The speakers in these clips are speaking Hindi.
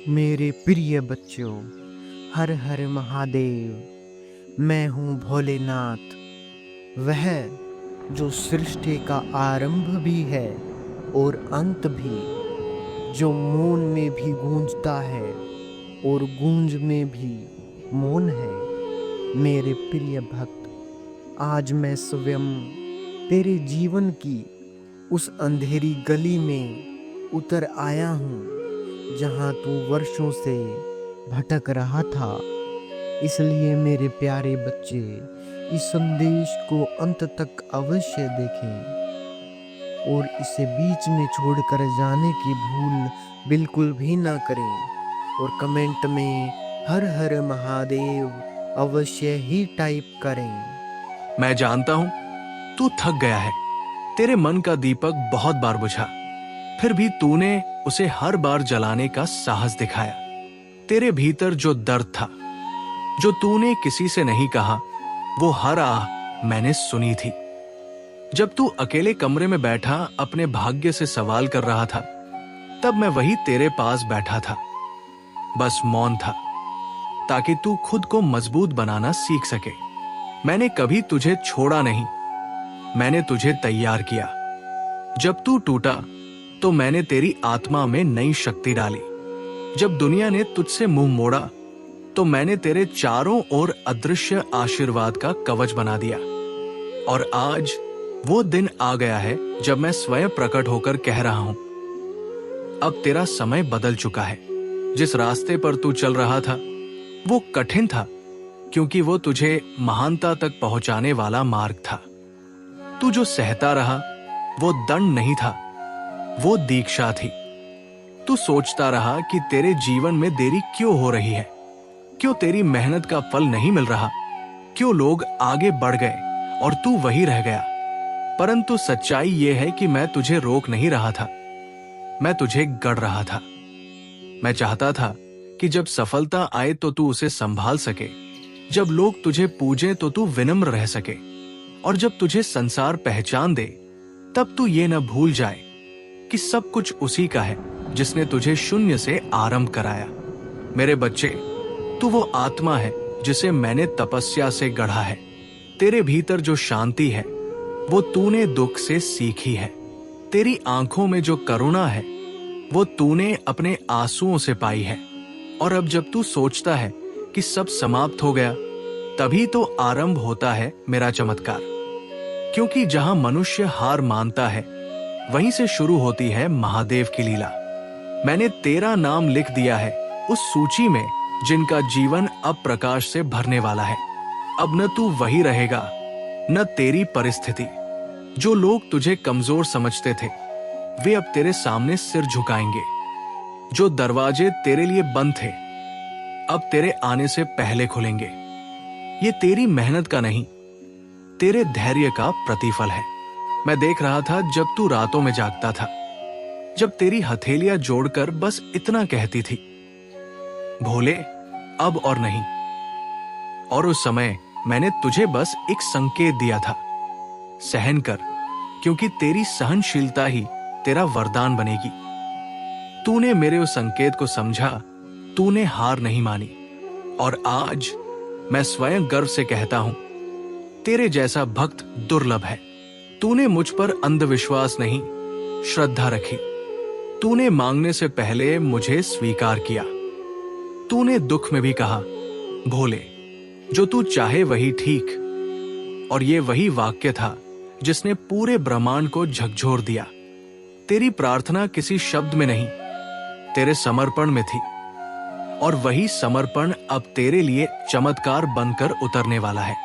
मेरे प्रिय बच्चों, हर हर महादेव। मैं हूँ भोलेनाथ, वह जो सृष्टि का आरंभ भी है और अंत भी, जो मौन में भी गूंजता है और गूंज में भी मौन है। मेरे प्रिय भक्त, आज मैं स्वयं तेरे जीवन की उस अंधेरी गली में उतर आया हूँ जहाँ तू वर्षों से भटक रहा था। इसलिए मेरे प्यारे बच्चे, इस संदेश को अंत तक अवश्य देखें और इसे बीच में छोड़कर जाने की भूल बिल्कुल भी ना करें। और कमेंट में हर हर महादेव अवश्य ही टाइप करें। मैं जानता हूं तू थक गया है। तेरे मन का दीपक बहुत बार बुझा, फिर भी तूने उसे हर बार जलाने का साहस दिखाया। तेरे भीतर जो दर्द था, जो तूने किसी से नहीं कहा, वो हर आह मैंने सुनी थी। जब तू अकेले कमरे में बैठा अपने भाग्य से सवाल कर रहा था, तब मैं वही तेरे पास बैठा था, बस मौन था, ताकि तू खुद को मजबूत बनाना सीख सके। मैंने कभी तुझे छोड़ा नहीं, मैंने तुझे तैयार किया। जब तू टूटा तो मैंने तेरी आत्मा में नई शक्ति डाली। जब दुनिया ने तुझसे मुंह मोड़ा तो मैंने तेरे चारों ओर अदृश्य आशीर्वाद का कवच बना दिया। और आज वो दिन आ गया है जब मैं स्वयं प्रकट होकर कह रहा हूं, अब तेरा समय बदल चुका है। जिस रास्ते पर तू चल रहा था वो कठिन था, क्योंकि वो तुझे महानता तक पहुंचाने वाला मार्ग था। तू जो सहता रहा वो दंड नहीं था, वो दीक्षा थी। तू सोचता रहा कि तेरे जीवन में देरी क्यों हो रही है, क्यों तेरी मेहनत का फल नहीं मिल रहा, क्यों लोग आगे बढ़ गए और तू वही रह गया। परंतु सच्चाई यह है कि मैं तुझे रोक नहीं रहा था, मैं तुझे गढ़ रहा था। मैं चाहता था कि जब सफलता आए तो तू उसे संभाल सके, जब लोग तुझे पूजें तो तू विनम्र रह सके, और जब तुझे संसार पहचान दे तब तू ये न भूल जाए कि सब कुछ उसी का है जिसने तुझे शून्य से आरंभ कराया। मेरे बच्चे, तू वो आत्मा है जिसे मैंने तपस्या से गढ़ा है। तेरे भीतर जो शांति है वो तूने दुख से सीखी है। तेरी आंखों में जो करुणा है वो तूने अपने आंसुओं से पाई है। और अब जब तू सोचता है कि सब समाप्त हो गया, तभी तो आरंभ होता है मेरा चमत्कार। क्योंकि जहां मनुष्य हार मानता है, वहीं से शुरू होती है महादेव की लीला। मैंने तेरा नाम लिख दिया है उस सूची में जिनका जीवन अब प्रकाश से भरने वाला है। अब न तू वही रहेगा, न तेरी परिस्थिति। जो लोग तुझे कमजोर समझते थे, वे अब तेरे सामने सिर झुकाएंगे। जो दरवाजे तेरे लिए बंद थे, अब तेरे आने से पहले खुलेंगे। ये तेरी मेहनत का नहीं, तेरे धैर्य का प्रतिफल है। मैं देख रहा था जब तू रातों में जागता था, जब तेरी हथेलियां जोड़कर बस इतना कहती थी, भोले अब और नहीं। और उस समय मैंने तुझे बस एक संकेत दिया था, सहन कर, क्योंकि तेरी सहनशीलता ही तेरा वरदान बनेगी। तूने मेरे उस संकेत को समझा, तूने हार नहीं मानी। और आज मैं स्वयं गर्व से कहता हूं, तेरे जैसा भक्त दुर्लभ है। तूने मुझ पर अंधविश्वास नहीं, श्रद्धा रखी। तूने मांगने से पहले मुझे स्वीकार किया। तूने दुख में भी कहा, भोले जो तू चाहे वही ठीक। और ये वही वाक्य था जिसने पूरे ब्रह्मांड को झकझोर दिया। तेरी प्रार्थना किसी शब्द में नहीं, तेरे समर्पण में थी। और वही समर्पण अब तेरे लिए चमत्कार बनकर उतरने वाला है।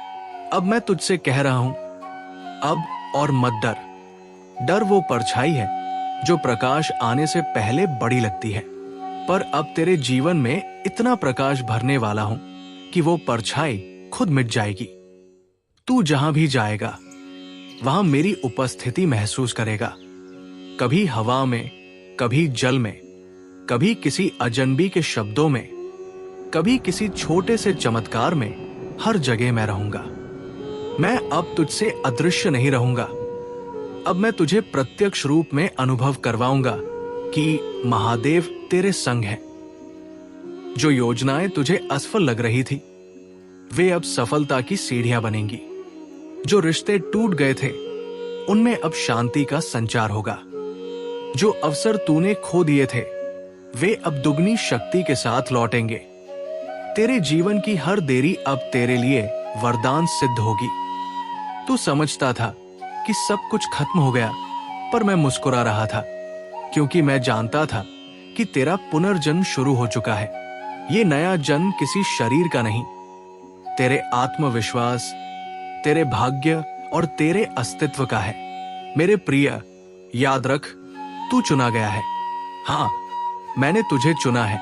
अब मैं तुझसे कह रहा हूं, अब और मत डर। डर वो परछाई है जो प्रकाश आने से पहले बड़ी लगती है, पर अब तेरे जीवन में इतना प्रकाश भरने वाला हूं कि वो परछाई खुद मिट जाएगी। तू जहां भी जाएगा वहां मेरी उपस्थिति महसूस करेगा। कभी हवा में, कभी जल में, कभी किसी अजनबी के शब्दों में, कभी किसी छोटे से चमत्कार में, हर जगह मैं रहूंगा। मैं अब तुझसे अदृश्य नहीं रहूंगा। अब मैं तुझे प्रत्यक्ष रूप में अनुभव करवाऊंगा कि महादेव तेरे संग है। जो योजनाएं तुझे असफल लग रही थी, वे अब सफलता की सीढ़ियां बनेंगी। जो रिश्ते टूट गए थे, उनमें अब शांति का संचार होगा। जो अवसर तूने खो दिए थे, वे अब दुगनी शक्ति के साथ लौटेंगे। तेरे जीवन की हर देरी अब तेरे लिए वरदान सिद्ध होगी। तू समझता था कि सब कुछ खत्म हो गया, पर मैं मुस्कुरा रहा था, क्योंकि मैं जानता था कि तेरा पुनर्जन्म शुरू हो चुका है। ये नया जन्म किसी शरीर का नहीं, तेरे आत्मविश्वास, तेरे भाग्य और तेरे अस्तित्व का है। मेरे प्रिय, याद रख, तू चुना गया है। हाँ, मैंने तुझे चुना है,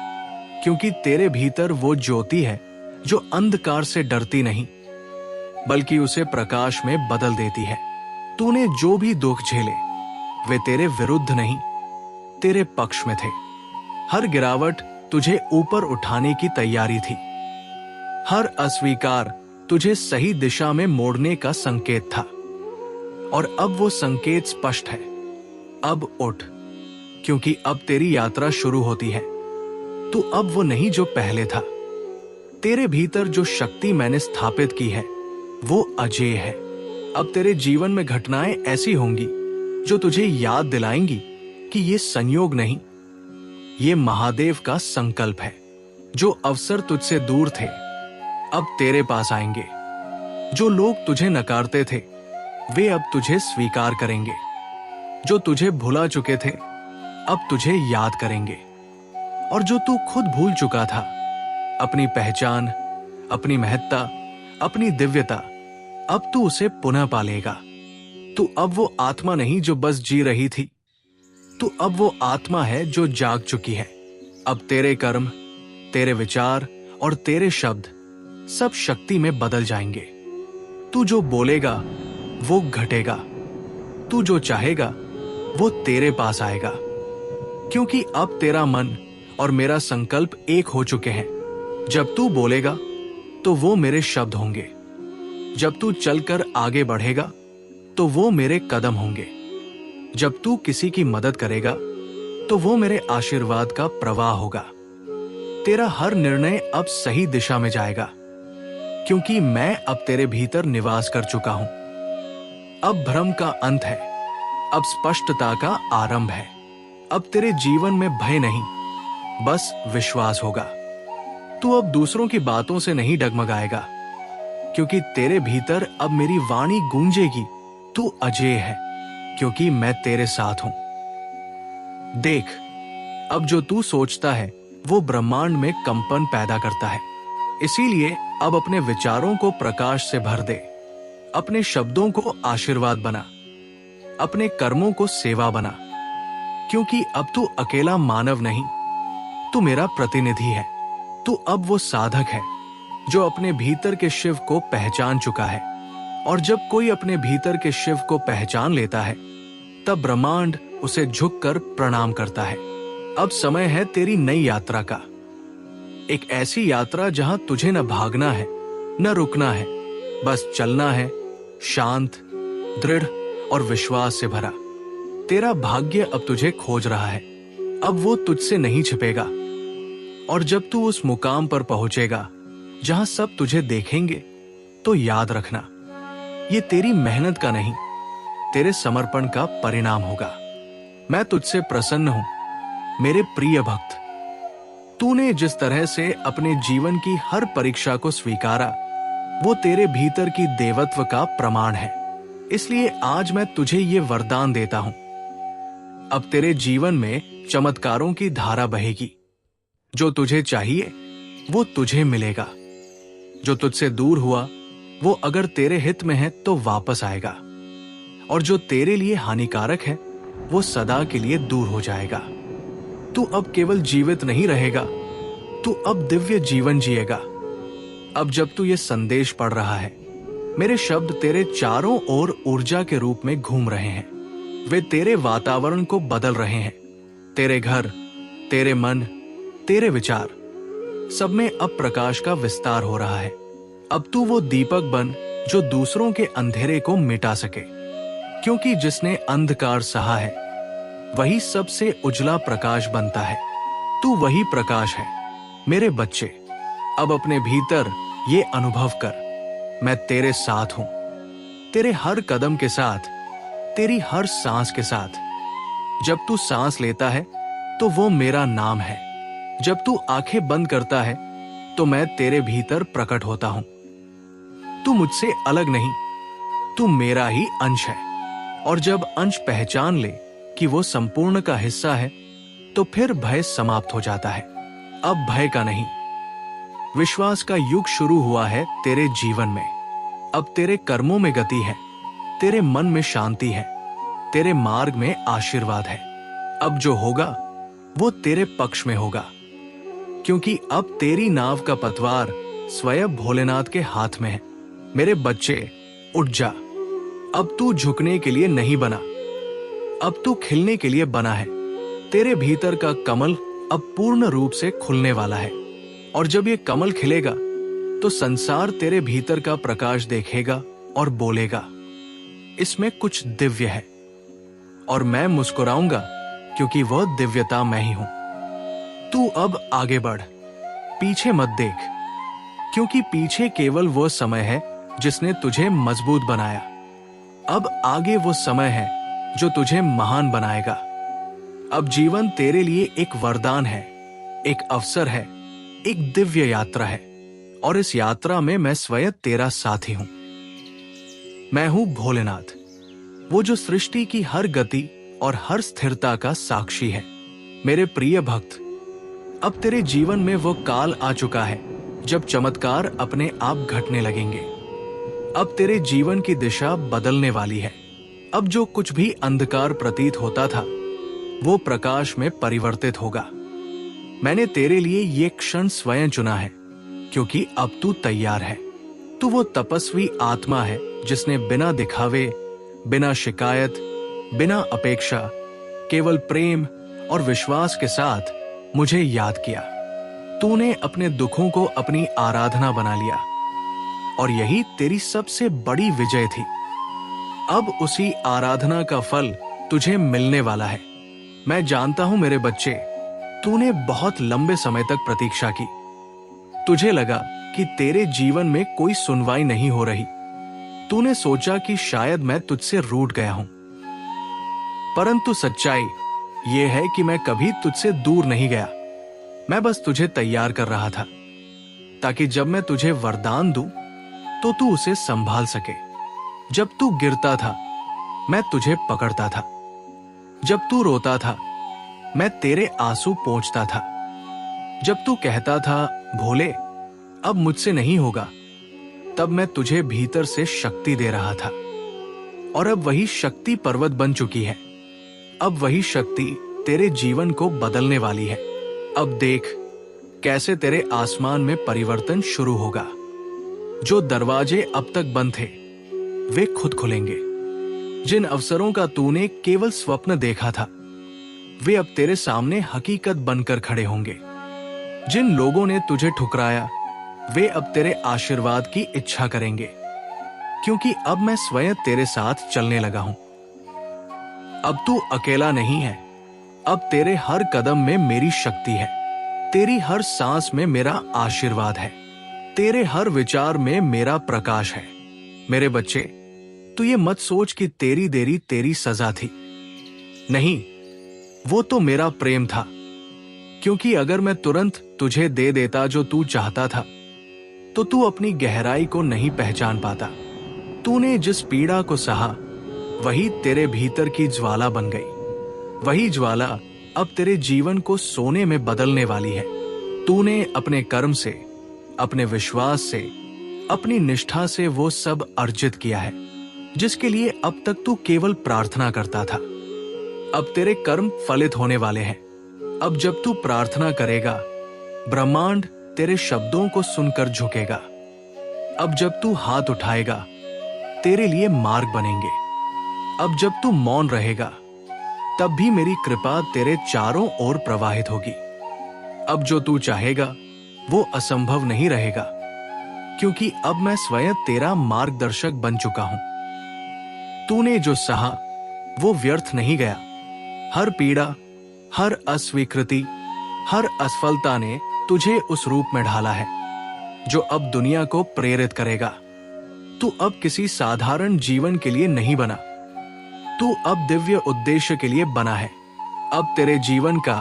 क्योंकि तेरे भीतर वो ज्योति है जो अंधकार से डरती नहीं, बल्कि उसे प्रकाश में बदल देती है। तूने जो भी दुख झेले, वे तेरे विरुद्ध नहीं, तेरे पक्ष में थे। हर गिरावट तुझे ऊपर उठाने की तैयारी थी। हर अस्वीकार तुझे सही दिशा में मोड़ने का संकेत था। और अब वो संकेत स्पष्ट है। अब उठ, क्योंकि अब तेरी यात्रा शुरू होती है। तू अब वो नहीं जो पहले था। तेरे भीतर जो शक्ति मैंने स्थापित की है, वो अजेय है। अब तेरे जीवन में घटनाएं ऐसी होंगी जो तुझे याद दिलाएंगी कि ये संयोग नहीं, ये महादेव का संकल्प है। जो अवसर तुझसे दूर थे, अब तेरे पास आएंगे। जो लोग तुझे नकारते थे, वे अब तुझे स्वीकार करेंगे। जो तुझे भुला चुके थे, अब तुझे याद करेंगे। और जो तू खुद भूल चुका था, अपनी पहचान, अपनी महत्ता, अपनी दिव्यता, अब तू उसे पुनः पालेगा। तू अब वो आत्मा नहीं जो बस जी रही थी, तू अब वो आत्मा है जो जाग चुकी है। अब तेरे कर्म, तेरे विचार और तेरे शब्द सब शक्ति में बदल जाएंगे। तू जो बोलेगा वो घटेगा, तू जो चाहेगा वो तेरे पास आएगा, क्योंकि अब तेरा मन और मेरा संकल्प एक हो चुके हैं। जब तू बोलेगा तो वो मेरे शब्द होंगे, जब तू चलकर आगे बढ़ेगा तो वो मेरे कदम होंगे, जब तू किसी की मदद करेगा तो वो मेरे आशीर्वाद का प्रवाह होगा। तेरा हर निर्णय अब सही दिशा में जाएगा, क्योंकि मैं अब तेरे भीतर निवास कर चुका हूं। अब भ्रम का अंत है, अब स्पष्टता का आरंभ है। अब तेरे जीवन में भय नहीं, बस विश्वास होगा। तू अब दूसरों की बातों से नहीं डगमगाएगा, क्योंकि तेरे भीतर अब मेरी वाणी गूंजेगी। तू अजेय है, क्योंकि मैं तेरे साथ हूं। देख, अब जो तू सोचता है वो ब्रह्मांड में कंपन पैदा करता है। इसीलिए अब अपने विचारों को प्रकाश से भर दे, अपने शब्दों को आशीर्वाद बना, अपने कर्मों को सेवा बना, क्योंकि अब तू अकेला मानव नहीं, तू मेरा प्रतिनिधि है। तू अब वो साधक है जो अपने भीतर के शिव को पहचान चुका है। और जब कोई अपने भीतर के शिव को पहचान लेता है, तब ब्रह्मांड उसे झुककर प्रणाम करता है। अब समय है तेरी नई यात्रा का, एक ऐसी यात्रा जहां तुझे न भागना है न रुकना है, बस चलना है, शांत, दृढ़ और विश्वास से भरा। तेरा भाग्य अब तुझे खोज रहा है, अब वो तुझसे नहीं छिपेगा। और जब तू उस मुकाम पर पहुंचेगा जहां सब तुझे देखेंगे, तो याद रखना, ये तेरी मेहनत का नहीं, तेरे समर्पण का परिणाम होगा। मैं तुझसे प्रसन्न हूं, मेरे प्रिय भक्त। तूने जिस तरह से अपने जीवन की हर परीक्षा को स्वीकारा, वो तेरे भीतर की देवत्व का प्रमाण है। इसलिए आज मैं तुझे ये वरदान देता हूं, अब तेरे जीवन में चमत्कारों की धारा बहेगी। जो तुझे चाहिए वो तुझे मिलेगा। जो तुझसे दूर हुआ वो अगर तेरे हित में है तो वापस आएगा, और जो तेरे लिए हानिकारक है वो सदा के लिए दूर हो जाएगा। तू अब केवल जीवित नहीं रहेगा, तू अब दिव्य जीवन जिएगा। अब जब तू ये संदेश पढ़ रहा है, मेरे शब्द तेरे चारों ओर ऊर्जा के रूप में घूम रहे हैं। वे तेरे वातावरण को बदल रहे हैं। तेरे घर, तेरे मन, तेरे विचार, सब में अब प्रकाश का विस्तार हो रहा है। अब तू वो दीपक बन जो दूसरों के अंधेरे को मिटा सके, क्योंकि जिसने अंधकार सहा है वही सबसे उजला प्रकाश बनता है। तू वही प्रकाश है मेरे बच्चे, अब अपने भीतर ये अनुभव कर, मैं तेरे साथ हूं, तेरे हर कदम के साथ, तेरी हर सांस के साथ। जब तू सांस लेता है तो वो मेरा नाम है, जब तू आंखें बंद करता है तो मैं तेरे भीतर प्रकट होता हूं। तू मुझसे अलग नहीं, तू मेरा ही अंश है। और जब अंश पहचान ले कि वो संपूर्ण का हिस्सा है तो फिर भय समाप्त हो जाता है। अब भय का नहीं, विश्वास का युग शुरू हुआ है तेरे जीवन में। अब तेरे कर्मों में गति है, तेरे मन में शांति है, तेरे मार्ग में आशीर्वाद है। अब जो होगा वो तेरे पक्ष में होगा, क्योंकि अब तेरी नाव का पतवार स्वयं भोलेनाथ के हाथ में है। मेरे बच्चे, उठ जा। अब तू झुकने के लिए नहीं बना, अब तू खिलने के लिए बना है। तेरे भीतर का कमल अब पूर्ण रूप से खुलने वाला है, और जब ये कमल खिलेगा तो संसार तेरे भीतर का प्रकाश देखेगा और बोलेगा, इसमें कुछ दिव्य है। और मैं मुस्कुराऊंगा, क्योंकि वह दिव्यता मैं ही हूं। तू अब आगे बढ़, पीछे मत देख, क्योंकि पीछे केवल वो समय है जिसने तुझे मजबूत बनाया। अब आगे वो समय है जो तुझे महान बनाएगा। अब जीवन तेरे लिए एक वरदान है, एक अवसर है, एक दिव्य यात्रा है, और इस यात्रा में मैं स्वयं तेरा साथी हूं। मैं हूं भोलेनाथ, वो जो सृष्टि की हर गति और हर स्थिरता का साक्षी है। मेरे प्रिय भक्त, अब तेरे जीवन में वो काल आ चुका है जब चमत्कार अपने आप घटने लगेंगे। अब तेरे जीवन की दिशा बदलने वाली है। अब जो कुछ भी अंधकार प्रतीत होता था वो प्रकाश में परिवर्तित होगा। मैंने तेरे लिए ये क्षण स्वयं चुना है, क्योंकि अब तू तैयार है। तू वो तपस्वी आत्मा है जिसने बिना दिखावे, बिना शिकायत, बिना अपेक्षा, केवल प्रेम और विश्वास के साथ मुझे याद किया। तूने अपने दुखों को अपनी आराधना बना लिया, और यही तेरी सबसे बड़ी विजय थी। अब उसी आराधना का फल तुझे मिलने वाला है। मैं जानता हूं मेरे बच्चे, तूने बहुत लंबे समय तक प्रतीक्षा की। तुझे लगा कि तेरे जीवन में कोई सुनवाई नहीं हो रही। तूने सोचा कि शायद मैं तुझसे रूठ गया हूं, परंतु सच्चाई यह है कि मैं कभी तुझसे दूर नहीं गया। मैं बस तुझे तैयार कर रहा था, ताकि जब मैं तुझे वरदान दूं तो तू उसे संभाल सके। जब तू गिरता था मैं तुझे पकड़ता था, जब तू रोता था मैं तेरे आंसू पोंछता था, जब तू कहता था भोले अब मुझसे नहीं होगा, तब मैं तुझे भीतर से शक्ति दे रहा था। और अब वही शक्ति पर्वत बन चुकी है। अब वही शक्ति तेरे जीवन को बदलने वाली है। अब देख कैसे तेरे आसमान में परिवर्तन शुरू होगा। जो दरवाजे अब तक बंद थे वे खुद खुलेंगे। जिन अवसरों का तूने केवल स्वप्न देखा था वे अब तेरे सामने हकीकत बनकर खड़े होंगे। जिन लोगों ने तुझे ठुकराया वे अब तेरे आशीर्वाद की इच्छा करेंगे, क्योंकि अब मैं स्वयं तेरे साथ चलने लगा हूं। अब तू अकेला नहीं है, अब तेरे हर कदम में मेरी शक्ति है, तेरी हर सांस में मेरा आशीर्वाद है, तेरे हर विचार में मेरा प्रकाश है। मेरे बच्चे, तू ये मत सोच कि तेरी देरी तेरी सजा थी। नहीं, वो तो मेरा प्रेम था, क्योंकि अगर मैं तुरंत तुझे दे देता जो तू चाहता था तो तू अपनी गहराई को नहीं पहचान पाता। तूने जिस पीड़ा को सहा वही तेरे भीतर की ज्वाला बन गई। वही ज्वाला अब तेरे जीवन को सोने में बदलने वाली है। तूने अपने कर्म से, अपने विश्वास से, अपनी निष्ठा से वो सब अर्जित किया है जिसके लिए अब तक तू केवल प्रार्थना करता था। अब तेरे कर्म फलित होने वाले हैं। अब जब तू प्रार्थना करेगा ब्रह्मांड तेरे शब्दों को सुनकर झुकेगा। अब जब तू हाथ उठाएगा तेरे लिए मार्ग बनेंगे। अब जब तू मौन रहेगा तब भी मेरी कृपा तेरे चारों ओर प्रवाहित होगी। अब जो तू चाहेगा वो असंभव नहीं रहेगा, क्योंकि अब मैं स्वयं तेरा मार्गदर्शक बन चुका हूं। तूने जो सहा वो व्यर्थ नहीं गया। हर पीड़ा, हर अस्वीकृति, हर असफलता ने तुझे उस रूप में ढाला है जो अब दुनिया को प्रेरित करेगा। तू अब किसी साधारण जीवन के लिए नहीं बना, तू अब दिव्य उद्देश्य के लिए बना है। अब तेरे जीवन का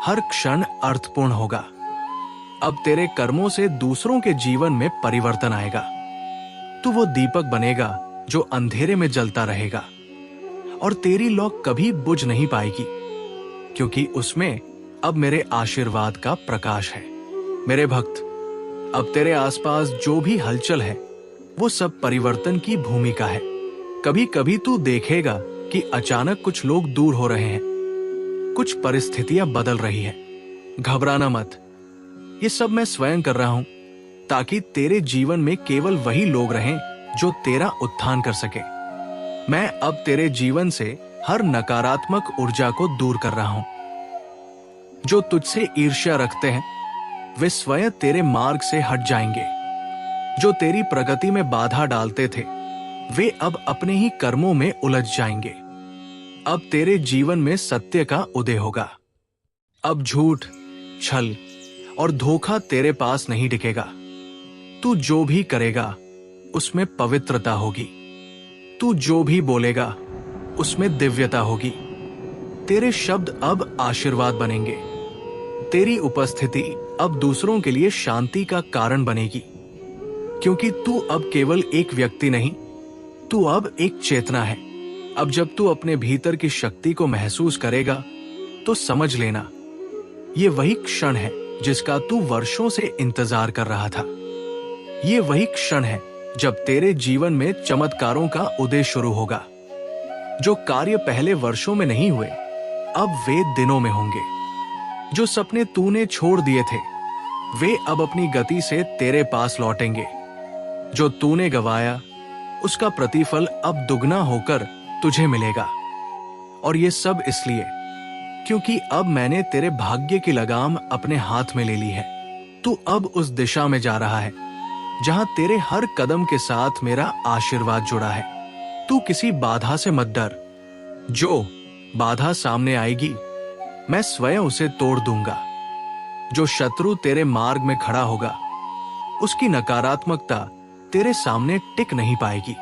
हर क्षण अर्थपूर्ण होगा। अब तेरे कर्मों से दूसरों के जीवन में परिवर्तन आएगा। तू वो दीपक बनेगा जो अंधेरे में जलता रहेगा, और तेरी लौ कभी बुझ नहीं पाएगी, क्योंकि उसमें अब मेरे आशीर्वाद का प्रकाश है। मेरे भक्त, अब तेरे आसपास जो भी हलचल है वो सब परिवर्तन की भूमिका है। कभी कभी तू देखेगा कि अचानक कुछ लोग दूर हो रहे हैं, कुछ परिस्थितियां बदल रही हैं। घबराना मत, ये सब मैं स्वयं कर रहा हूं, ताकि तेरे जीवन में केवल वही लोग रहें जो तेरा उत्थान कर सके। मैं अब तेरे जीवन से हर नकारात्मक ऊर्जा को दूर कर रहा हूं। जो तुझसे ईर्ष्या रखते हैं वे स्वयं तेरे मार्ग से हट जाएंगे। जो तेरी प्रगति में बाधा डालते थे वे अब अपने ही कर्मों में उलझ जाएंगे। अब तेरे जीवन में सत्य का उदय होगा। अब झूठ, छल और धोखा तेरे पास नहीं टिकेगा। तू जो भी करेगा उसमें पवित्रता होगी। तू जो भी बोलेगा उसमें दिव्यता होगी। तेरे शब्द अब आशीर्वाद बनेंगे। तेरी उपस्थिति अब दूसरों के लिए शांति का कारण बनेगी, क्योंकि तू अब केवल एक व्यक्ति नहीं, तू अब एक चेतना है। अब जब तू अपने भीतर की शक्ति को महसूस करेगा तो समझ लेना, ये वही क्षण है जिसका तू वर्षों से इंतजार कर रहा था। ये वही क्षण है जब तेरे जीवन में चमत्कारों का उदय शुरू होगा। जो कार्य पहले वर्षों में नहीं हुए अब वे दिनों में होंगे। जो सपने तूने छोड़ दिए थे वे अब अपनी गति से तेरे पास लौटेंगे। जो तूने गवाया उसका प्रतिफल अब दुगना होकर तुझे मिलेगा। और ये सब इसलिए क्योंकि अब मैंने तेरे भाग्य की लगाम अपने हाथ में ले ली है। तू अब उस दिशा में जा रहा है जहां तेरे हर कदम के साथ मेरा आशीर्वाद जुड़ा है। तू किसी बाधा से मत डर। जो बाधा सामने आएगी मैं स्वयं उसे तोड़ दूंगा। जो शत्रु तेरे मार्ग में खड़ा होगा उसकी नकारात्मकता तेरे सामने टिक नहीं पाएगी,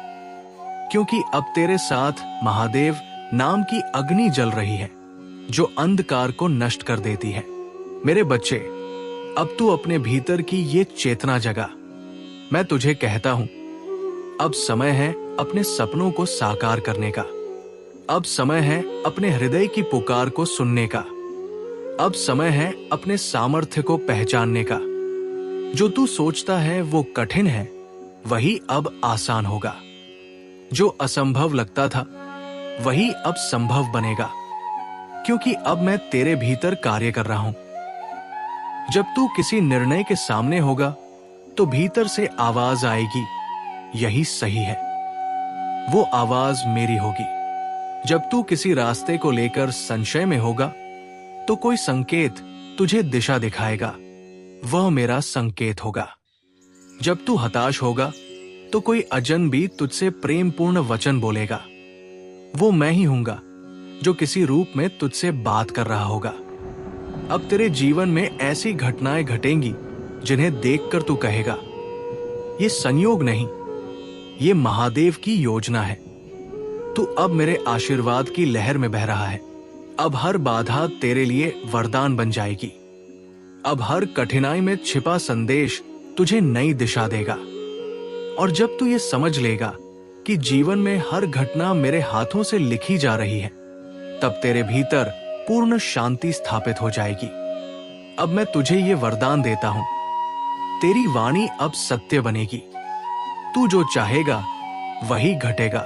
क्योंकि अब तेरे साथ महादेव नाम की अग्नि जल रही है जो अंधकार को नष्ट कर देती है। मेरे बच्चे, अब तू अपने भीतर की ये चेतना जगा। मैं तुझे कहता हूं, अब समय है अपने सपनों को साकार करने का। अब समय है अपने हृदय की पुकार को सुनने का। अब समय है अपने सामर्थ्य को पहचानने का। जो तू सोचता है वो कठिन है, वही अब आसान होगा। जो असंभव लगता था वही अब संभव बनेगा, क्योंकि अब मैं तेरे भीतर कार्य कर रहा हूं। जब तू किसी निर्णय के सामने होगा तो भीतर से आवाज आएगी, यही सही है। वो आवाज मेरी होगी। जब तू किसी रास्ते को लेकर संशय में होगा तो कोई संकेत तुझे दिशा दिखाएगा, वह मेरा संकेत होगा। जब तू हताश होगा तो कोई अजनबी तुझसे प्रेमपूर्ण वचन बोलेगा, वो मैं ही हूंगा जो किसी रूप में तुझसे बात कर रहा होगा। अब तेरे जीवन में ऐसी घटनाएं घटेंगी जिन्हें देखकर तू कहेगा, ये संयोग नहीं, ये महादेव की योजना है। तू अब मेरे आशीर्वाद की लहर में बह रहा है। अब हर बाधा तेरे लिए वरदान बन जाएगी। अब हर कठिनाई में छिपा संदेश तुझे नई दिशा देगा। और जब तू ये समझ लेगा कि जीवन में हर घटना मेरे हाथों से लिखी जा रही है, तब तेरे भीतर पूर्ण शांति स्थापित हो जाएगी। अब मैं तुझे ये वरदान देता हूं, तेरी वाणी अब सत्य बनेगी। तू जो चाहेगा वही घटेगा।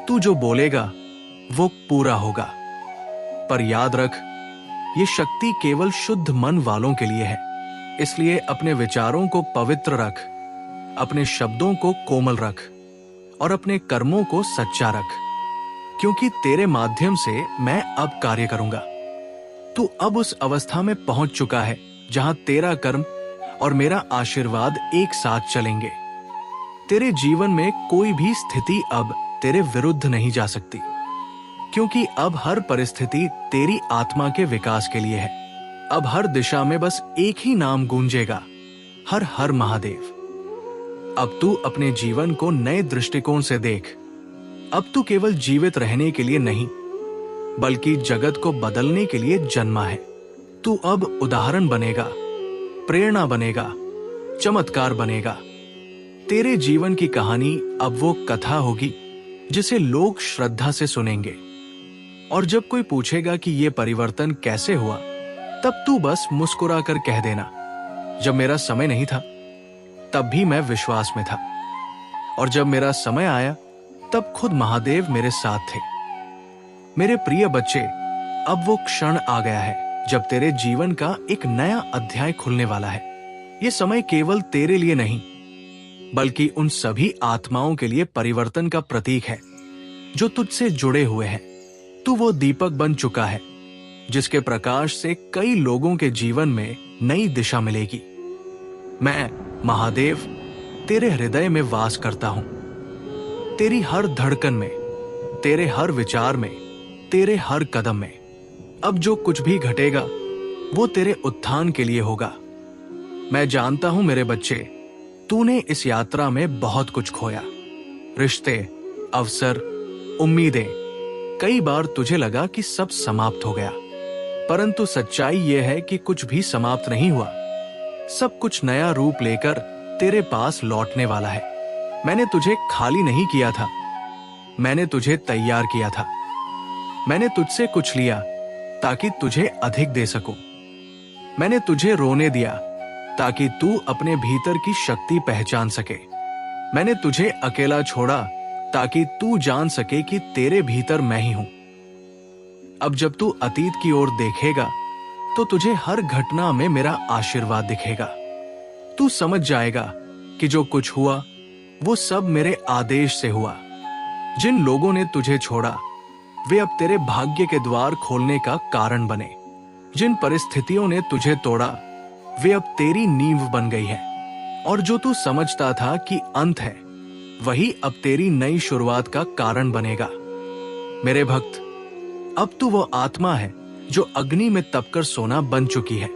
तू जो बोलेगा वो पूरा होगा। पर याद रख, ये शक्ति केवल शुद्ध मन वालों के लिए है। इसलिए अपने विचारों को पवित्र रख, अपने शब्दों को कोमल रख और अपने कर्मों को सच्चा रख, क्योंकि तेरे माध्यम से मैं अब कार्य करूंगा। तू अब उस अवस्था में पहुंच चुका है जहां तेरा कर्म और मेरा आशीर्वाद एक साथ चलेंगे। तेरे जीवन में कोई भी स्थिति अब तेरे विरुद्ध नहीं जा सकती, क्योंकि अब हर परिस्थिति तेरी आत्मा के विकास के लिए है। अब हर दिशा में बस एक ही नाम गूंजेगा, हर हर महादेव। अब तू अपने जीवन को नए दृष्टिकोण से देख। अब तू केवल जीवित रहने के लिए नहीं, बल्कि जगत को बदलने के लिए जन्मा है। तू अब उदाहरण बनेगा, प्रेरणा बनेगा, चमत्कार बनेगा। तेरे जीवन की कहानी अब वो कथा होगी जिसे लोग श्रद्धा से सुनेंगे। और जब कोई पूछेगा कि ये परिवर्तन कैसे हुआ, तब तू बस मुस्कुराकर कह देना, जब मेरा समय नहीं था तब भी मैं विश्वास में था, और जब मेरा समय आया तब खुद महादेव मेरे साथ थे। मेरे प्रिय बच्चे, अब वो क्षण आ गया है जब तेरे जीवन का एक नया अध्याय खुलने वाला है। ये समय केवल तेरे लिए नहीं, बल्कि उन सभी आत्माओं के लिए परिवर्तन का प्रतीक है जो तुझसे जुड़े हुए हैं। तू वो दीपक बन चुका है जिसके प्रकाश से कई लोगों के जीवन में नई दिशा मिलेगी। मैं महादेव तेरे हृदय में वास करता हूं, तेरी हर धड़कन में, तेरे हर विचार में, तेरे हर कदम में। अब जो कुछ भी घटेगा वो तेरे उत्थान के लिए होगा। मैं जानता हूं मेरे बच्चे, तूने इस यात्रा में बहुत कुछ खोया, रिश्ते, अवसर, उम्मीदें। कई बार तुझे लगा कि सब समाप्त हो गया, परंतु सच्चाई यह है कि कुछ भी समाप्त नहीं हुआ। सब कुछ नया रूप लेकर तेरे पास लौटने वाला है। मैंने तुझे खाली नहीं किया था, मैंने तुझे तैयार किया था। मैंने तुझसे कुछ लिया ताकि तुझे अधिक दे सकूं। मैंने तुझे रोने दिया ताकि तू अपने भीतर की शक्ति पहचान सके। मैंने तुझे अकेला छोड़ा ताकि तू जान सके कि तेरे भीतर मैं ही हूं। अब जब तू अतीत की ओर देखेगा तो तुझे हर घटना में मेरा आशीर्वाद दिखेगा। तू समझ जाएगा कि जो कुछ हुआ वो सब मेरे आदेश से हुआ। जिन लोगों ने तुझे छोड़ा वे अब तेरे भाग्य के द्वार खोलने का कारण बने। जिन परिस्थितियों ने तुझे तोड़ा वे अब तेरी नींव बन गई है। और जो तू समझता था कि अंत है, वही अब तेरी नई शुरुआत का कारण बनेगा। मेरे भक्त, अब तू वो आत्मा है जो अग्नि में तपकर सोना बन चुकी है।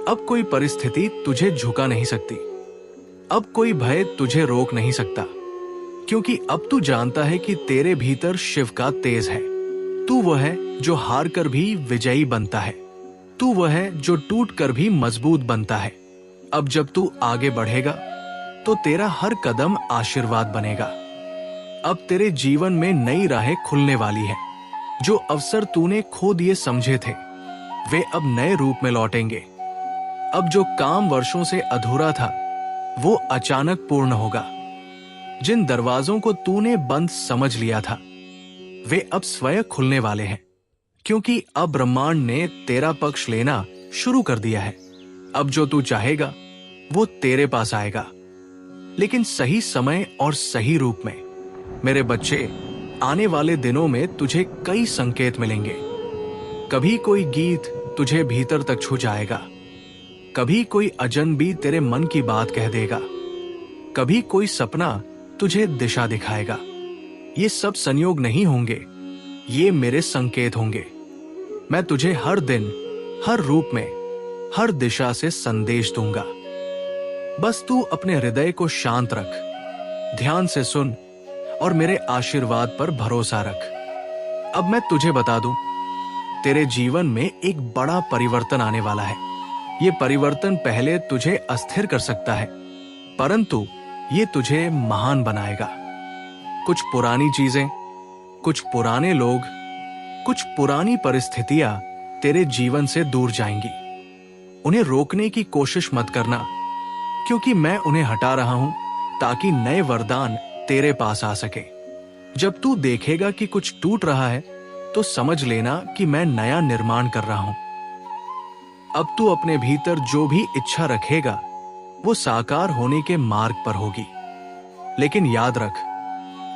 अब कोई परिस्थिति तुझे झुका नहीं सकती, अब कोई भय तुझे रोक नहीं सकता, क्योंकि अब तू जानता है कि तेरे भीतर शिव का तेज है। तू वह है जो हार कर भी विजयी बनता है, तू वह है जो टूट कर भी मजबूत बनता है। अब जब तू आगे बढ़ेगा तो तेरा हर कदम आशीर्वाद बनेगा। अब तेरे जीवन में नई राहें खुलने वाली है। जो अवसर तूने खो दिए समझे थे वे अब नए रूप में लौटेंगे। अब जो काम वर्षों से अधूरा था वो अचानक पूर्ण होगा। जिन दरवाजों को तूने बंद समझ लिया था वे अब स्वयं खुलने वाले हैं, क्योंकि अब ब्रह्मांड ने तेरा पक्ष लेना शुरू कर दिया है। अब जो तू चाहेगा वो तेरे पास आएगा, लेकिन सही समय और सही रूप में। मेरे बच्चे, आने वाले दिनों में तुझे कई संकेत मिलेंगे। कभी कोई गीत तुझे भीतर तक छू जाएगा, कभी कोई अजनबी तेरे मन की बात कह देगा, कभी कोई सपना तुझे दिशा दिखाएगा। ये सब संयोग नहीं होंगे, ये मेरे संकेत होंगे। मैं तुझे हर दिन, हर रूप में, हर दिशा से संदेश दूंगा। बस तू अपने हृदय को शांत रख, ध्यान से सुन और मेरे आशीर्वाद पर भरोसा रख। अब मैं तुझे बता दूं, तेरे जीवन में एक बड़ा परिवर्तन आने वाला है। ये परिवर्तन पहले तुझे अस्थिर कर सकता है, परंतु ये तुझे महान बनाएगा। कुछ पुरानी चीजें, कुछ पुराने लोग, कुछ पुरानी परिस्थितियां तेरे जीवन से दूर जाएंगी। उन्हें रोकने की कोशिश मत करना, क्योंकि मैं उन्हें हटा रहा हूं ताकि नए वरदान तेरे पास आ सके। जब तू देखेगा कि कुछ टूट रहा है तो समझ लेना कि मैं नया निर्माण कर रहा हूं। अब तू अपने भीतर जो भी इच्छा रखेगा वो साकार होने के मार्ग पर होगी। लेकिन याद रख,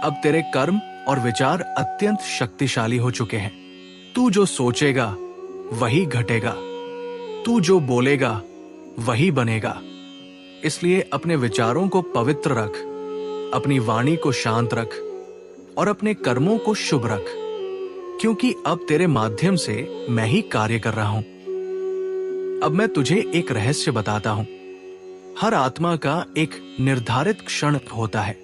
अब तेरे कर्म और विचार अत्यंत शक्तिशाली हो चुके हैं। तू जो सोचेगा वही घटेगा, तू जो बोलेगा वही बनेगा। इसलिए अपने विचारों को पवित्र रख, अपनी वाणी को शांत रख और अपने कर्मों को शुभ रख, क्योंकि अब तेरे माध्यम से मैं ही कार्य कर रहा हूं। अब मैं तुझे एक रहस्य बताता हूं। हर आत्मा का एक निर्धारित क्षण होता है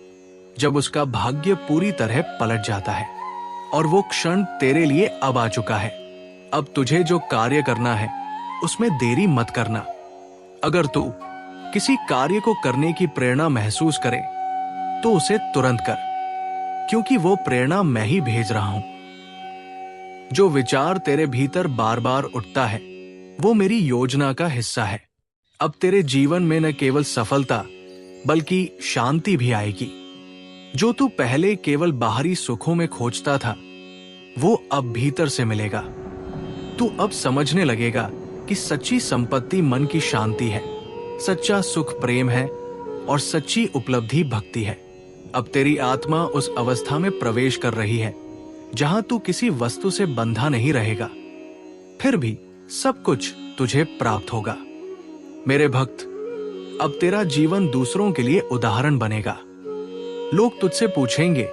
जब उसका भाग्य पूरी तरह पलट जाता है, और वो क्षण तेरे लिए अब आ चुका है। अब तुझे जो कार्य करना है उसमें देरी मत करना। अगर तू किसी कार्य को करने की प्रेरणा महसूस करे तो उसे तुरंत कर, क्योंकि वो प्रेरणा मैं ही भेज रहा हूं। जो विचार तेरे भीतर बार बार उठता है वो मेरी योजना का हिस्सा है। अब तेरे जीवन में न केवल सफलता बल्कि शांति भी आएगी। जो तू पहले केवल बाहरी सुखों में खोजता था वो अब भीतर से मिलेगा। तू अब समझने लगेगा कि सच्ची संपत्ति मन की शांति है, सच्चा सुख प्रेम है और सच्ची उपलब्धि भक्ति है। अब तेरी आत्मा उस अवस्था में प्रवेश कर रही है जहां तू किसी वस्तु से बंधा नहीं रहेगा, फिर भी सब कुछ तुझे प्राप्त होगा। मेरे भक्त, अब तेरा जीवन दूसरों के लिए उदाहरण बनेगा। लोग तुझसे पूछेंगे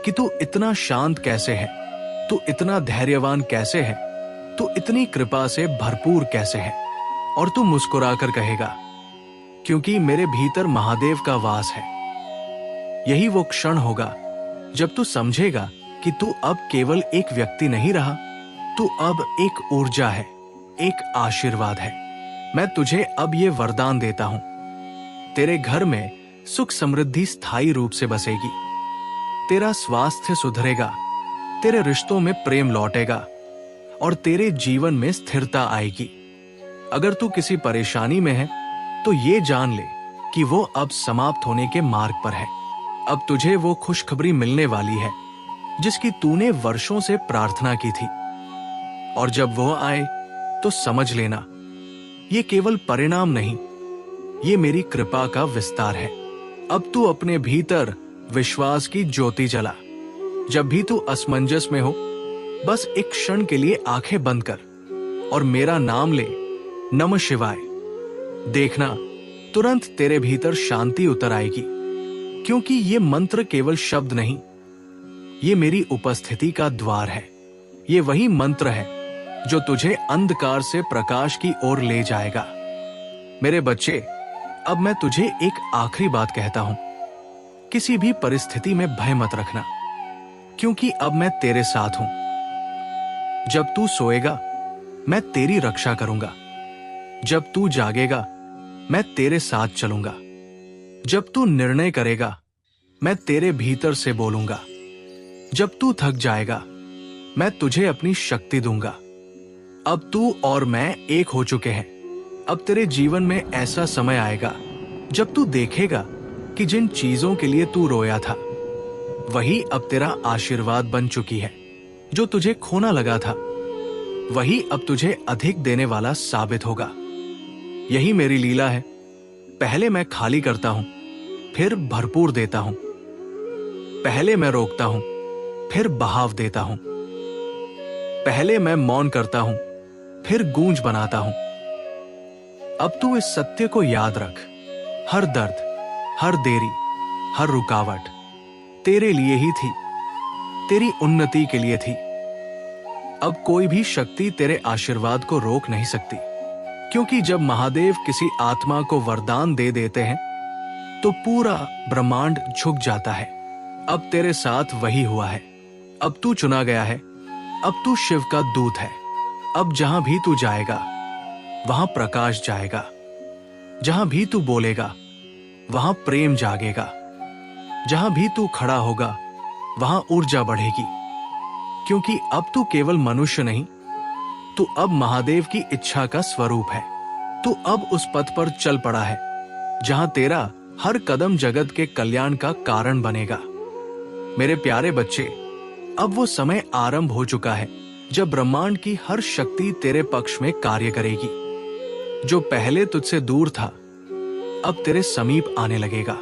कि तू इतना शांत कैसे है, तू इतना धैर्यवान कैसे है, तू इतनी कृपा से भरपूर कैसे है, और तू मुस्कुराकर कहेगा, क्योंकि मेरे भीतर महादेव का वास है। यही वो क्षण होगा जब तू समझेगा कि तू अब केवल एक व्यक्ति नहीं रहा, तू अब एक ऊर्जा है, एक आशीर्वाद है। मैं तुझे अब ये वरदान देता हूं, तेरे घर में सुख समृद्धि स्थायी रूप से बसेगी, तेरा स्वास्थ्य सुधरेगा, तेरे रिश्तों में प्रेम लौटेगा और तेरे जीवन में स्थिरता आएगी। अगर तू किसी परेशानी में है तो ये जान ले कि वो अब समाप्त होने के मार्ग पर है। अब तुझे वो खुशखबरी मिलने वाली है जिसकी तूने वर्षों से प्रार्थना की थी, और जब वो आए तो समझ लेना ये केवल परिणाम नहीं, ये मेरी कृपा का विस्तार है। अब तू अपने भीतर विश्वास की ज्योति जला। जब भी तू असमंजस में हो, बस एक क्षण के लिए आंखें बंद कर और मेरा नाम ले, नमः शिवाय। देखना, तुरंत तेरे भीतर शांति उतर आएगी, क्योंकि ये मंत्र केवल शब्द नहीं, ये मेरी उपस्थिति का द्वार है। ये वही मंत्र है जो तुझे अंधकार से प्रकाश की ओर ले जाएगा। मेरे बच्चे, अब मैं तुझे एक आखिरी बात कहता हूं, किसी भी परिस्थिति में भय मत रखना, क्योंकि अब मैं तेरे साथ हूं। जब तू सोएगा मैं तेरी रक्षा करूंगा, जब तू जागेगा मैं तेरे साथ चलूंगा, जब तू निर्णय करेगा मैं तेरे भीतर से बोलूंगा, जब तू थक जाएगा मैं तुझे अपनी शक्ति दूंगा। अब तू और मैं एक हो चुके हैं। अब तेरे जीवन में ऐसा समय आएगा जब तू देखेगा कि जिन चीजों के लिए तू रोया था वही अब तेरा आशीर्वाद बन चुकी है। जो तुझे खोना लगा था वही अब तुझे अधिक देने वाला साबित होगा। यही मेरी लीला है। पहले मैं खाली करता हूं, फिर भरपूर देता हूं। पहले मैं रोकता हूं, फिर बहाव देता हूं। पहले मैं मौन करता हूं, फिर गूंज बनाता हूं। अब तू इस सत्य को याद रख, हर दर्द, हर देरी, हर रुकावट तेरे लिए ही थी, तेरी उन्नति के लिए थी। अब कोई भी शक्ति तेरे आशीर्वाद को रोक नहीं सकती, क्योंकि जब महादेव किसी आत्मा को वरदान दे देते हैं तो पूरा ब्रह्मांड झुक जाता है। अब तेरे साथ वही हुआ है। अब तू चुना गया है, अब तू शिव का दूत है। अब जहां भी तू जाएगा वहां प्रकाश जाएगा, जहां भी तू बोलेगा वहां प्रेम जागेगा, जहां भी तू खड़ा होगा वहां ऊर्जा बढ़ेगी, क्योंकि अब तू केवल मनुष्य नहीं, तू अब महादेव की इच्छा का स्वरूप है। तू अब उस पथ पर चल पड़ा है जहां तेरा हर कदम जगत के कल्याण का कारण बनेगा। मेरे प्यारे बच्चे, अब वो समय आरंभ हो चुका है जब ब्रह्मांड की हर शक्ति तेरे पक्ष में कार्य करेगी। जो पहले तुझसे दूर था अब तेरे समीप आने लगेगा।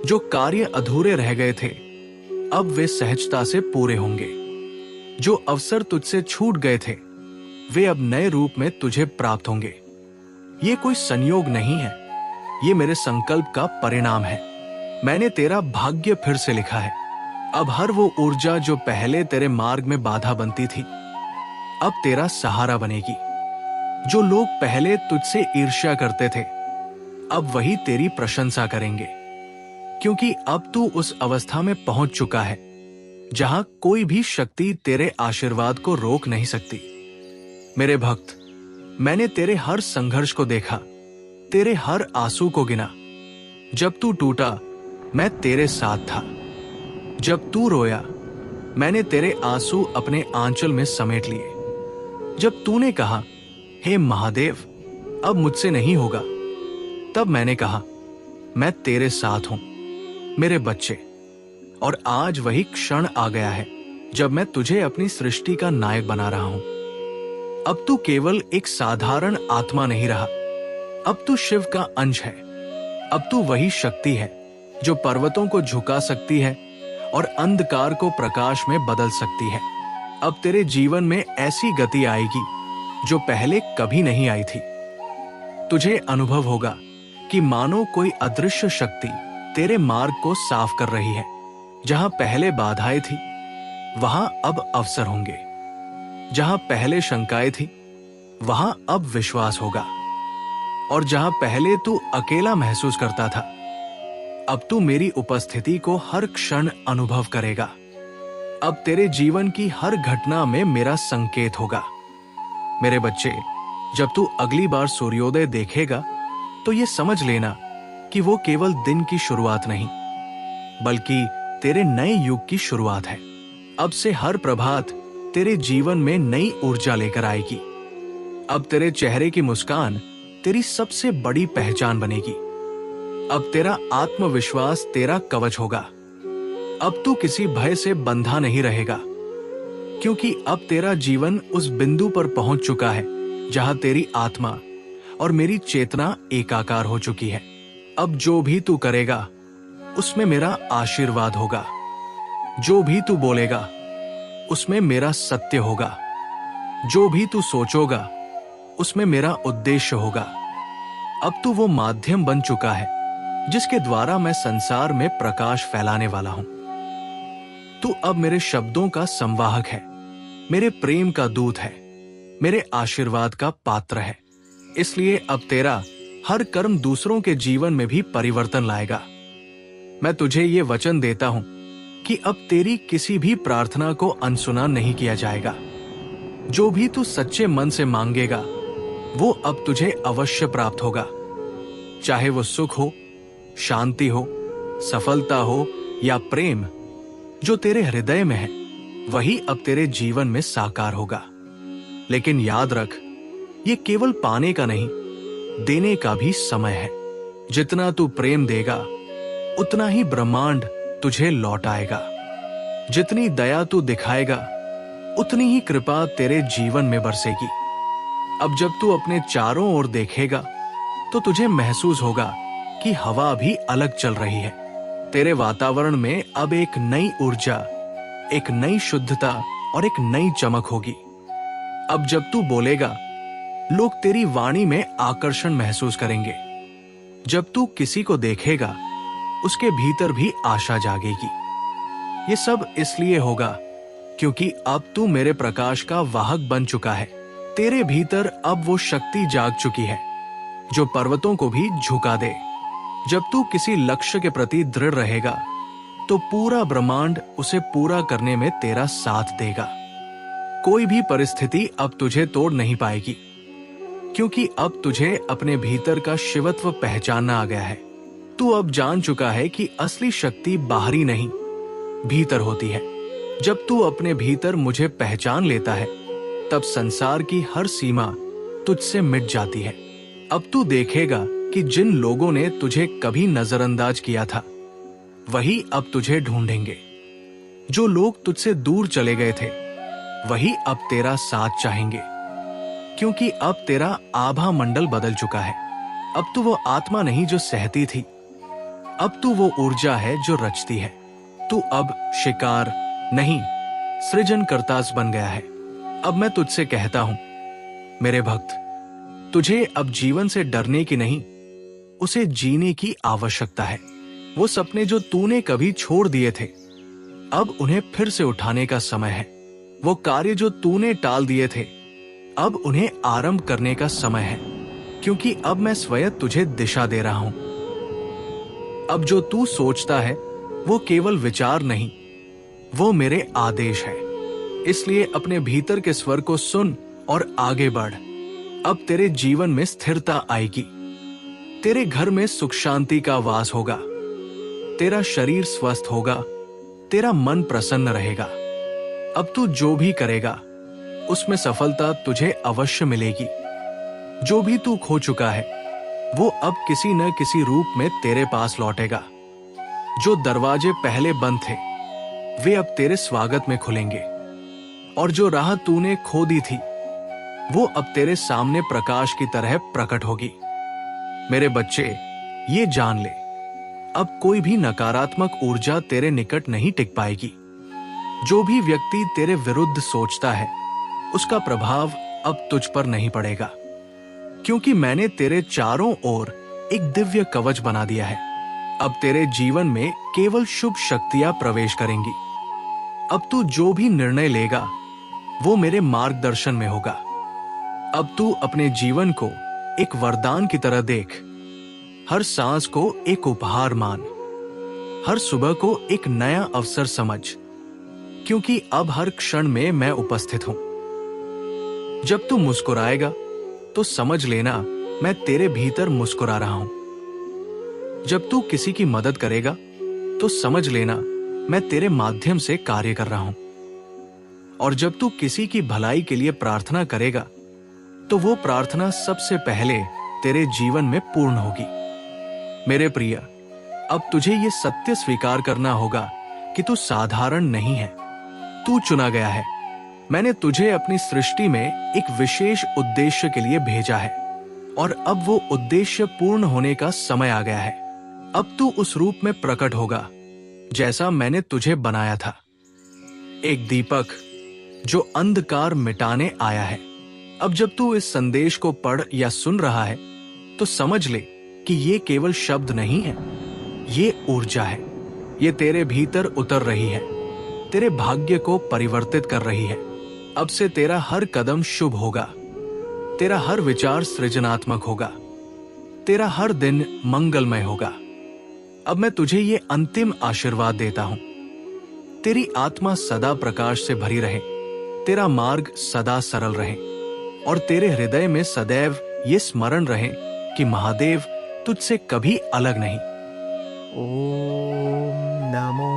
जो कार्य अधूरे रह गए थे अब वे सहजता से पूरे होंगे। जो अवसर तुझसे छूट गए थे वे अब नए रूप में तुझे प्राप्त होंगे। ये कोई संयोग नहीं है, ये मेरे संकल्प का परिणाम है। मैंने तेरा भाग्य फिर से लिखा है। अब हर वो ऊर्जा जो पहले तेरे मार्ग में बाधा बनती थी अब तेरा सहारा बनेगी। जो लोग पहले तुझसे ईर्ष्या करते थे अब वही तेरी प्रशंसा करेंगे, क्योंकि अब तू उस अवस्था में पहुंच चुका है जहां कोई भी शक्ति तेरे आशीर्वाद को रोक नहीं सकती। मेरे भक्त, मैंने तेरे हर संघर्ष को देखा, तेरे हर आंसू को गिना। जब तू टूटा मैं तेरे साथ था, जब तू रोया मैंने तेरे आंसू अपने आंचल में समेट लिए। जब तूने कहा हे महादेव अब मुझसे नहीं होगा, तब मैंने कहा मैं तेरे साथ हूं मेरे बच्चे। और आज वही क्षण आ गया है जब मैं तुझे अपनी सृष्टि का नायक बना रहा हूं। अब तू केवल एक साधारण आत्मा नहीं रहा, अब तू शिव का अंश है। अब तू वही शक्ति है जो पर्वतों को झुका सकती है और अंधकार को प्रकाश में बदल सकती है। अब तेरे जीवन में ऐसी गति आएगी जो पहले कभी नहीं आई थी। तुझे अनुभव होगा कि मानो कोई अदृश्य शक्ति तेरे मार्ग को साफ कर रही है। जहां पहले बाधाएं थी वहां अब अवसर होंगे, जहां पहले शंकाएं थी वहां अब विश्वास होगा, और जहां पहले तू अकेला महसूस करता था अब तू मेरी उपस्थिति को हर क्षण अनुभव करेगा। अब तेरे जीवन की हर घटना में मेरा संकेत होगा। मेरे बच्चे, जब तू अगली बार सूर्योदय देखेगा तो ये समझ लेना कि वो केवल दिन की शुरुआत नहीं बल्कि तेरे नए युग की शुरुआत है। अब से हर प्रभात तेरे जीवन में नई ऊर्जा लेकर आएगी। अब तेरे चेहरे की मुस्कान तेरी सबसे बड़ी पहचान बनेगी। अब तेरा आत्मविश्वास तेरा कवच होगा। अब तू किसी भय से बंधा नहीं रहेगा, क्योंकि अब तेरा जीवन उस बिंदु पर पहुंच चुका है जहां तेरी आत्मा और मेरी चेतना एकाकार हो चुकी है। अब जो भी तू करेगा उसमें मेरा आशीर्वाद होगा, जो भी तू बोलेगा उसमें मेरा सत्य होगा, जो भी तू सोचोगा उसमें मेरा उद्देश्य होगा। अब तू वो माध्यम बन चुका है जिसके द्वारा मैं संसार में प्रकाश फैलाने वाला हूं। तू अब मेरे शब्दों का संवाहक है, मेरे प्रेम का दूत है, मेरे आशीर्वाद का पात्र है। इसलिए अब तेरा हर कर्म दूसरों के जीवन में भी परिवर्तन लाएगा। मैं तुझे ये वचन देता हूं कि अब तेरी किसी भी प्रार्थना को अनसुना नहीं किया जाएगा। जो भी तू सच्चे मन से मांगेगा वो अब तुझे अवश्य प्राप्त होगा। चाहे वो सुख हो, शांति हो, सफलता हो या प्रेम, जो तेरे हृदय में है वही अब तेरे जीवन में साकार होगा। लेकिन याद रख, ये केवल पाने का नहीं, देने का भी समय है। जितना तू प्रेम देगा उतना ही ब्रह्मांड तुझे लौट आएगा। जितनी दया तू दिखाएगा उतनी ही कृपा तेरे जीवन में बरसेगी। अब जब तू अपने चारों ओर देखेगा तो तुझे महसूस होगा कि हवा भी अलग चल रही है। तेरे वातावरण में अब एक नई ऊर्जा, एक नई शुद्धता और एक नई चमक होगी। अब जब तू बोलेगा लोग तेरी वाणी में आकर्षण महसूस करेंगे। जब तू किसी को देखेगा उसके भीतर भी आशा जागेगी। ये सब इसलिए होगा क्योंकि अब तू मेरे प्रकाश का वाहक बन चुका है। तेरे भीतर अब वो शक्ति जाग चुकी है जो पर्वतों को भी झुका दे। जब तू किसी लक्ष्य के प्रति दृढ़ रहेगा तो पूरा ब्रह्मांड उसे पूरा करने में तेरा साथ देगा। कोई भी परिस्थिति अब तुझे तोड़ नहीं पाएगी, क्योंकि अब तुझे अपने भीतर का शिवत्व पहचानना आ गया है। तू अब जान चुका है कि असली शक्ति बाहरी नहीं, भीतर होती है। जब तू अपने भीतर मुझे पहचान लेता है तब संसार की हर सीमा तुझसे मिट जाती है। अब तू देखेगा कि जिन लोगों ने तुझे कभी नजरअंदाज किया था वही अब तुझे ढूंढेंगे। जो लोग तुझसे दूर चले गए थे वही अब तेरा साथ चाहेंगे, क्योंकि अब तेरा आभा मंडल बदल चुका है। अब तू वो आत्मा नहीं जो सहती थी, अब तू वो ऊर्जा है जो रचती है। तू अब शिकार नहीं, सृजनकर्ता बन गया है। अब मैं तुझसे कहता हूं मेरे भक्त, तुझे अब जीवन से डरने की नहीं, उसे जीने की आवश्यकता है। वो सपने जो तूने कभी छोड़ दिए थे अब उन्हें फिर से उठाने का समय है। वो कार्य जो तूने टाल दिए थे अब उन्हें आरंभ करने का समय है, क्योंकि अब मैं स्वयं तुझे दिशा दे रहा हूं। अब जो तू सोचता है वो केवल विचार नहीं, वो मेरे आदेश है। इसलिए अपने भीतर के स्वर को सुन और आगे बढ़। अब तेरे जीवन में स्थिरता आएगी, तेरे घर में सुख शांति का वास होगा, तेरा शरीर स्वस्थ होगा, तेरा मन प्रसन्न रहेगा। अब तू जो भी करेगा उसमें सफलता तुझे अवश्य मिलेगी। जो भी तू खो चुका है वो अब किसी न किसी रूप में तेरे पास लौटेगा। जो दरवाजे पहले बंद थे वे अब तेरे स्वागत में खुलेंगे, और जो राह तूने खो दी थी वो अब तेरे सामने प्रकाश की तरह प्रकट होगी। मेरे बच्चे, ये जान ले, अब कोई भी नकारात्मक ऊर्जा तेरे निकट नहीं टिक पाएगी। जो भी व्यक्ति तेरे विरुद्ध सोचता है उसका प्रभाव अब तुझ पर नहीं पड़ेगा, क्योंकि मैंने तेरे चारों ओर एक दिव्य कवच बना दिया है। अब तेरे जीवन में केवल शुभ शक्तियां प्रवेश करेंगी। अब तू जो भी निर्णय लेगा वो मेरे मार्गदर्शन में होगा। अब तू अपने जीवन को एक वरदान की तरह देख। हर सांस को एक उपहार मान, हर सुबह को एक नया अवसर समझ, क्योंकि अब हर क्षण में मैं उपस्थित हूं। जब तू मुस्कुराएगा तो समझ लेना मैं तेरे भीतर मुस्कुरा रहा हूं। जब तू किसी की मदद करेगा तो समझ लेना मैं तेरे माध्यम से कार्य कर रहा हूं। और जब तू किसी की भलाई के लिए प्रार्थना करेगा तो वो प्रार्थना सबसे पहले तेरे जीवन में पूर्ण होगी। मेरे प्रिय, अब तुझे ये सत्य स्वीकार करना होगा कि तू साधारण नहीं है, तू चुना गया है। मैंने तुझे अपनी सृष्टि में एक विशेष उद्देश्य के लिए भेजा है, और अब वो उद्देश्य पूर्ण होने का समय आ गया है। अब तू उस रूप में प्रकट होगा जैसा मैंने तुझे बनाया था, एक दीपक जो अंधकार मिटाने आया है। अब जब तू इस संदेश को पढ़ या सुन रहा है तो समझ ले कि ये केवल शब्द नहीं है, ये ऊर्जा है। ये तेरे भीतर उतर रही है, तेरे भाग्य को परिवर्तित कर रही है। अब से तेरा हर कदम शुभ होगा, तेरा हर विचार सृजनात्मक होगा, तेरा हर दिन मंगलमय होगा। अब मैं तुझे ये अंतिम आशीर्वाद देता हूं, तेरी आत्मा सदा प्रकाश से भरी रहे, तेरा मार्ग सदा सरल रहे, और तेरे हृदय में सदैव ये स्मरण रहे कि महादेव तुझसे कभी अलग नहीं। ओम नमो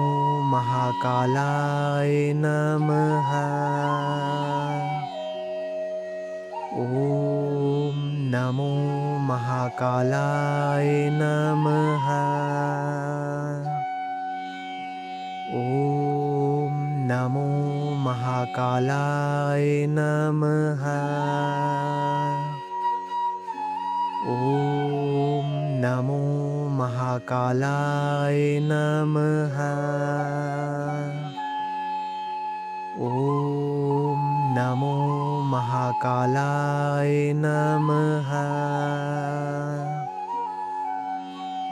महाकालाय नमः। ओम नमो महाकालाय नमः। ओम नमो महाकालाय नमः। ओम नमो महाकालाय नमः। ओम नमो महाकालाय नमः।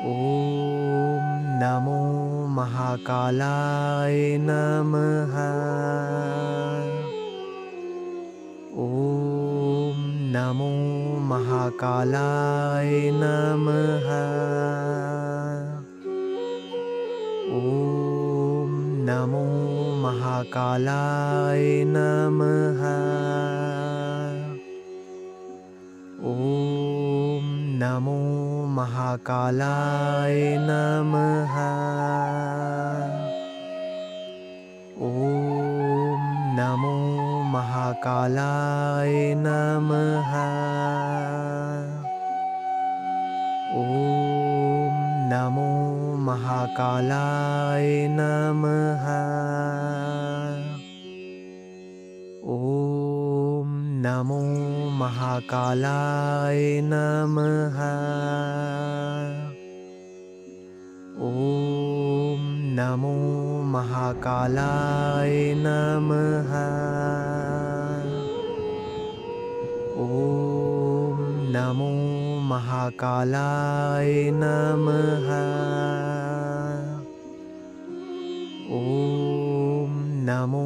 ओम नमो महाकालाय नमः। ओम नमो महाकालाय नमः। ओम नमो महाकालाय नमः। ओम नमो महाकालाय नमः। ओम नमो महाकालाय नमः। ओम नमो महाकालाय नमः। ओम नमो महाकालाय नमः। ओम नमो महाकालाय नमः। ओम नमो महाकालाय नमः। ओम नमो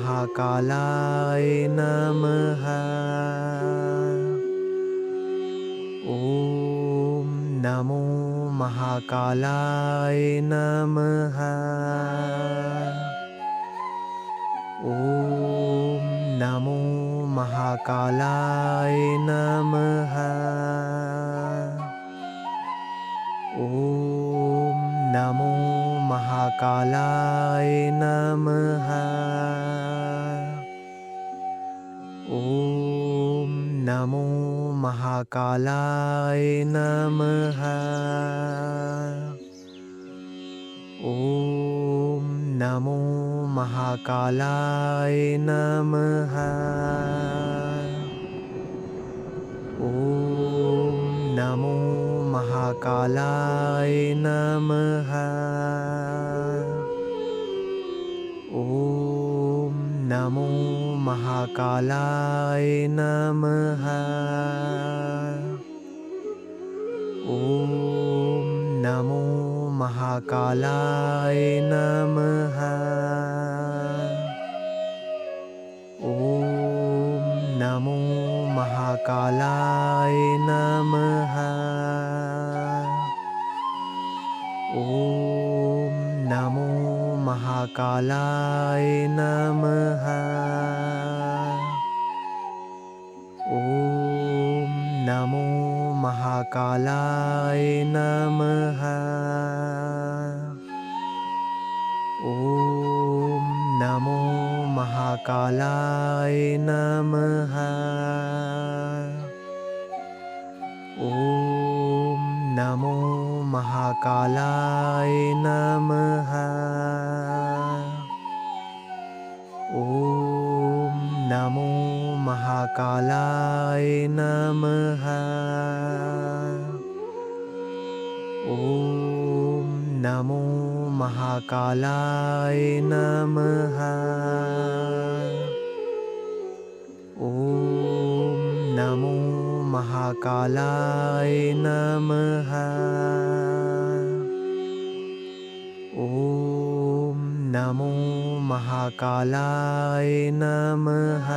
महाकालाय नमः। ॐ नमो महाकालाय नमः। ॐ नमो महाकालाय नमः। ॐ नमो महाकालाय नमः। ॐ नमो महाकालाय नमः। ॐ नमो महाकालाय नमः। ॐ नमो महाकालाय नमः। ॐ नमो महाकालाय नमः। ॐ नमो महाकालाय नमः। ॐ नमो महाकालाय नमः। ॐ नमो महाकालाय नमः। ॐ नमो महाकालाय नमः। ॐ नमो महाकालाय नमः। ॐ नमो महाकालाय नमः। ॐ नमो महाकालाय नमः। ॐ नमो महाकालाय नमः। ॐ नमो महाकालाय नमः। ॐ नमो महाकालाय नमः।